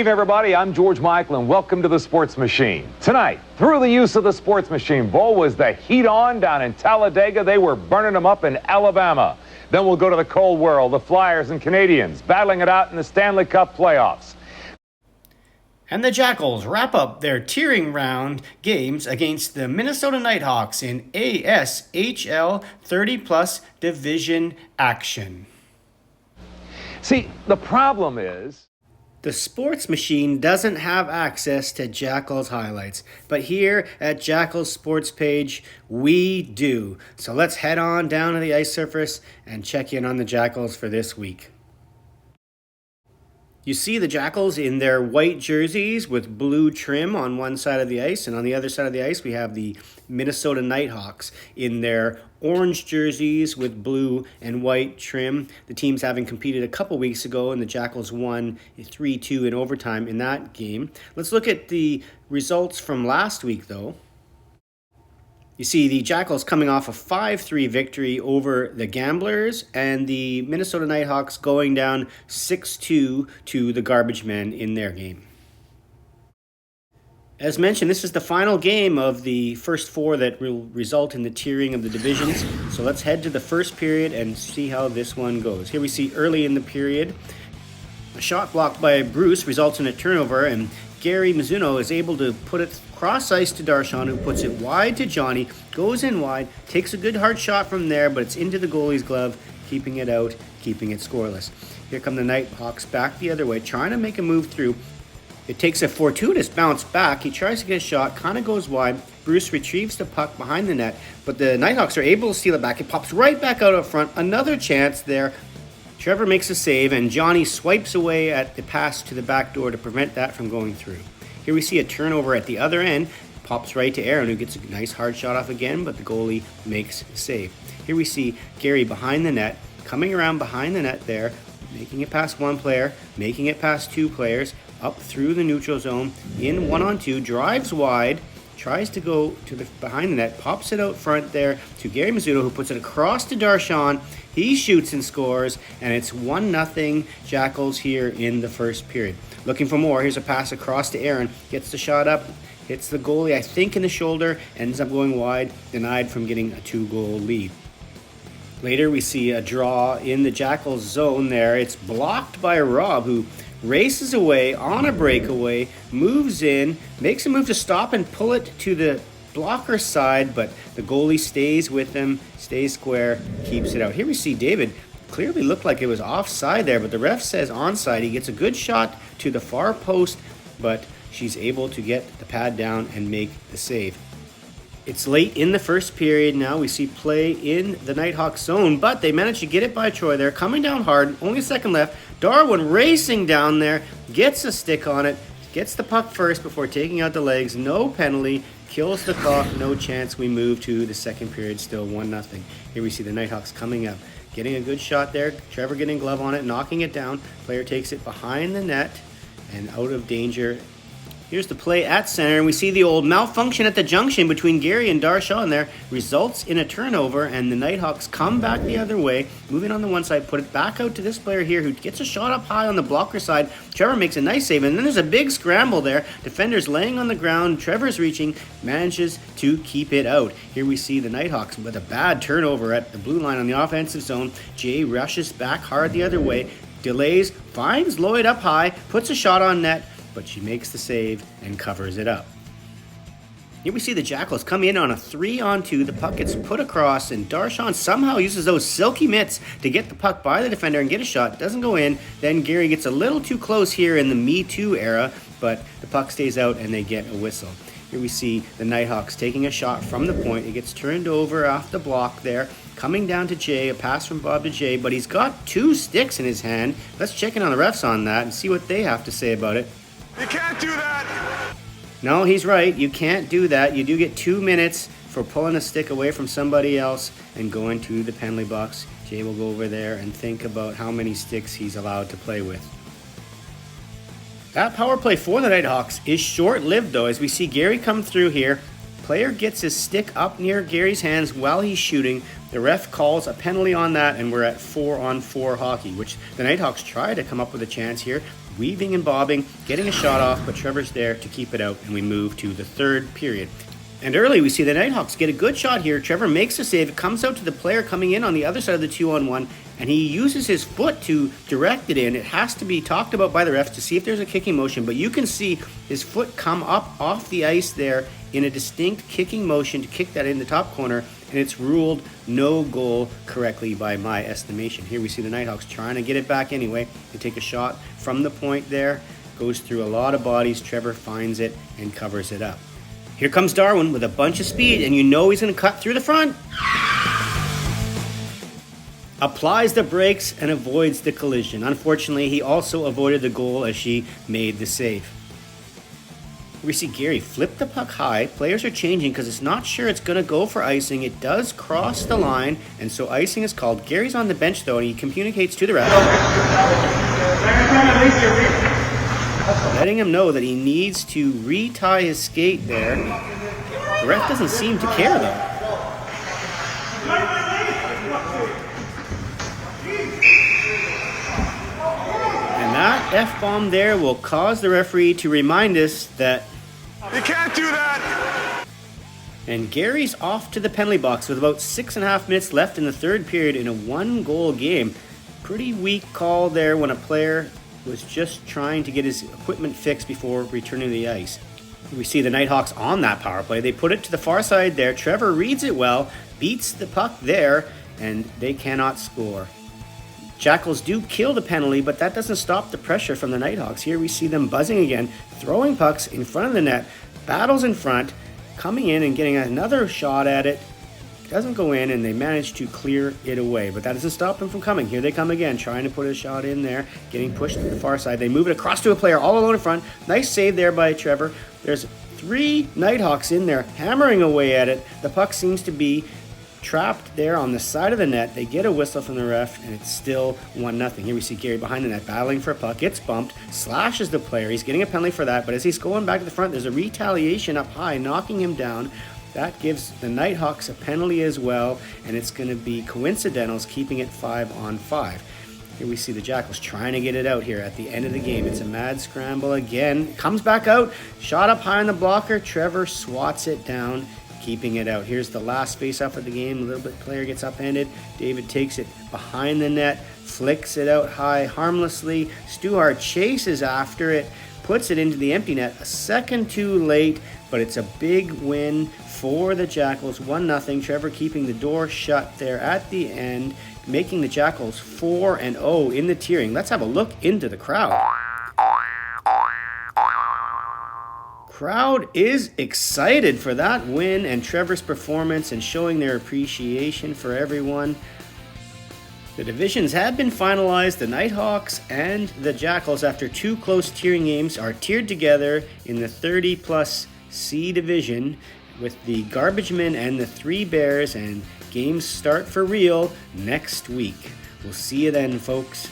evening, everybody. I'm George Michael, and welcome to the Sports Machine. Tonight, through the use of the Sports Machine, Bo, was the heat on down in Talladega. They were burning them up in Alabama. Then we'll go to the cold world, the Flyers and Canadians battling it out in the Stanley Cup playoffs. And the Jackals wrap up their tiering round games against the Minnesota Nighthawks in ASHL 30-plus division action. See, the problem is the Sports Machine doesn't have access to Jackals highlights, but here at Jackals Sports page, we do. So let's head on down to the ice surface and check in on the Jackals for this week. You see the Jackals in their white jerseys with blue trim on one side of the ice, and on the other side of the ice we have the Minnesota Nighthawks in their orange jerseys with blue and white trim. The teams having competed a couple weeks ago, and the Jackals won 3-2 in overtime in that game. Let's look at the results from last week, though. You see the Jackals coming off a 5-3 victory over the Gamblers, and the Minnesota Nighthawks going down 6-2 to the Garbage Men in their game. As mentioned, this is the final game of the first four that will result in the tiering of the divisions. So let's head to the first period and see how this one goes. Here we see early in the period, a shot blocked by Bruce results in a turnover, and Gary Mizuno is able to put it cross ice to Darshan, who puts it wide to Johnny, goes in wide, takes a good hard shot from there, but it's into the goalie's glove, keeping it out, keeping it scoreless. Here come the Nighthawks back the other way, trying to make a move through. It takes a fortuitous bounce back. He tries to get a shot, kind of goes wide. Bruce retrieves the puck behind the net, but the Nighthawks are able to steal it back. It pops right back out up front. Another chance there. Trevor makes a save, and Johnny swipes away at the pass to the back door to prevent that from going through. Here we see a turnover at the other end. Pops right to Aaron, who gets a nice hard shot off again, but the goalie makes the save. Here we see Gary behind the net, coming around behind the net there, making it past one player, making it past two players, up through the neutral zone, in 1-on-2, drives wide, tries to go to the behind the net, pops it out front there to Gary Mizuno, who puts it across to Darshan. He shoots and scores, and it's 1-0 Jackals here in the first period. Looking for more. Here's a pass across to Aaron. Gets the shot up, hits the goalie, I think, in the shoulder, ends up going wide, denied from getting a 2-goal lead. Later, we see a draw in the Jackals zone there. It's blocked by Rob, who races away on a breakaway, moves in, makes a move to stop and pull it to the blocker side, but the goalie stays with him, stays square, keeps it out. Here we see David clearly looked like it was offside there, but the ref says onside. He gets a good shot to the far post, but she's able to get the pad down and make the save. It's late in the first period now. We see play in the Nighthawks zone, but they managed to get it by Troy there, coming down hard, only a second left. Darwin racing down there, gets a stick on it, gets the puck first before taking out the legs, no penalty, kills the clock, no chance. We move to the second period, still 1-0. Here we see the Nighthawks coming up, getting a good shot there, Trevor getting a glove on it, knocking it down, player takes it behind the net and out of danger. Here's the play at center, and we see the old malfunction at the junction between Gary and Darshan there. Results in a turnover, and the Nighthawks come back the other way, moving on the one side, put it back out to this player here who gets a shot up high on the blocker side. Trevor makes a nice save, and then there's a big scramble there. Defenders laying on the ground. Trevor's reaching, manages to keep it out. Here we see the Nighthawks with a bad turnover at the blue line on the offensive zone. Jay rushes back hard the other way, delays, finds Lloyd up high, puts a shot on net, but she makes the save and covers it up. Here we see the Jackals come in on a 3-on-2. The puck gets put across, and Darshan somehow uses those silky mitts to get the puck by the defender and get a shot. Doesn't go in. Then Gary gets a little too close here in the Me Too era, but the puck stays out and they get a whistle. Here we see the Nighthawks taking a shot from the point. It gets turned over off the block there. Coming down to Jay, a pass from Bob to Jay, but he's got 2 sticks in his hand. Let's check in on the refs on that and see what they have to say about it. You can't do that! No, he's right. You can't do that. You do get 2 minutes for pulling a stick away from somebody else and going to the penalty box. Jay will go over there and think about how many sticks he's allowed to play with. That power play for the Nighthawks is short-lived, though, as we see Gary come through here. Player gets his stick up near Gary's hands while he's shooting. The ref calls a penalty on that, and we're at 4-on-4 hockey, which the Nighthawks try to come up with a chance here, weaving and bobbing, getting a shot off, but Trevor's there to keep it out, and we move to the third period. And early, we see the Nighthawks get a good shot here. Trevor makes a save. It comes out to the player coming in on the other side of the 2-on-1, and he uses his foot to direct it in. It has to be talked about by the refs to see if there's a kicking motion, but you can see his foot come up off the ice there in a distinct kicking motion to kick that in the top corner, and it's ruled no goal correctly by my estimation. Here we see the Nighthawks trying to get it back anyway. They take a shot from the point there, goes through a lot of bodies. Trevor finds it and covers it up. Here comes Darwin with a bunch of speed, and you know he's going to cut through the front. Applies the brakes and avoids the collision. Unfortunately, he also avoided the goal as she made the save. We see Gary flip the puck high. Players are changing because it's not sure it's going to go for icing. It does cross the line, and so icing is called. Gary's on the bench, though, and he communicates to the ref, letting him know that he needs to retie his skate there. The ref doesn't seem to care, though. And that F-bomb there will cause the referee to remind us that You can't do that! And Gary's off to the penalty box with about 6.5 minutes left in the third period in a 1-goal game. Pretty weak call there when a player was just trying to get his equipment fixed before returning to the ice. We see the Nighthawks on that power play. They put it to the far side there. Trevor reads it well, beats the puck there, and they cannot score. Jackals do kill the penalty, but that doesn't stop the pressure from the Nighthawks. Here we see them buzzing again, throwing pucks in front of the net, battles in front, coming in and getting another shot at it. Doesn't go in, and they manage to clear it away, but that doesn't stop them from coming. Here they come again, trying to put a shot in there, getting pushed to the far side. They move it across to a player all alone in front. Nice save there by Trevor. There's 3 Nighthawks in there hammering away at it. The puck seems to be trapped there on the side of the net. They get a whistle from the ref, and it's still 1-0. Here we see Gary behind the net battling for a puck. Gets bumped, slashes the player. He's getting a penalty for that, but as he's going back to the front, there's a retaliation up high, knocking him down. That gives the Nighthawks a penalty as well, and it's going to be coincidentals, keeping it 5-on-5. Here we see the Jackals trying to get it out here at the end of the game. It's a mad scramble again. Comes back out, shot up high on the blocker. Trevor swats it down, keeping it out. Here's the last face-off of the game. A little bit player gets upended. David takes it behind the net, flicks it out high harmlessly. Stuart chases after it, puts it into the empty net. A second too late, but it's a big win for the Jackals. 1-0. Trevor keeping the door shut there at the end, making the Jackals 4-0 in the tiering. Let's have a look into the crowd. Crowd is excited for that win and Trevor's performance and showing their appreciation for everyone. The divisions have been finalized. The Nighthawks and the Jackals, after 2 close tiering games, are tiered together in the 30+ C division with the Garbage Men and the 3 Bears, and games start for real next week. We'll see you then, folks.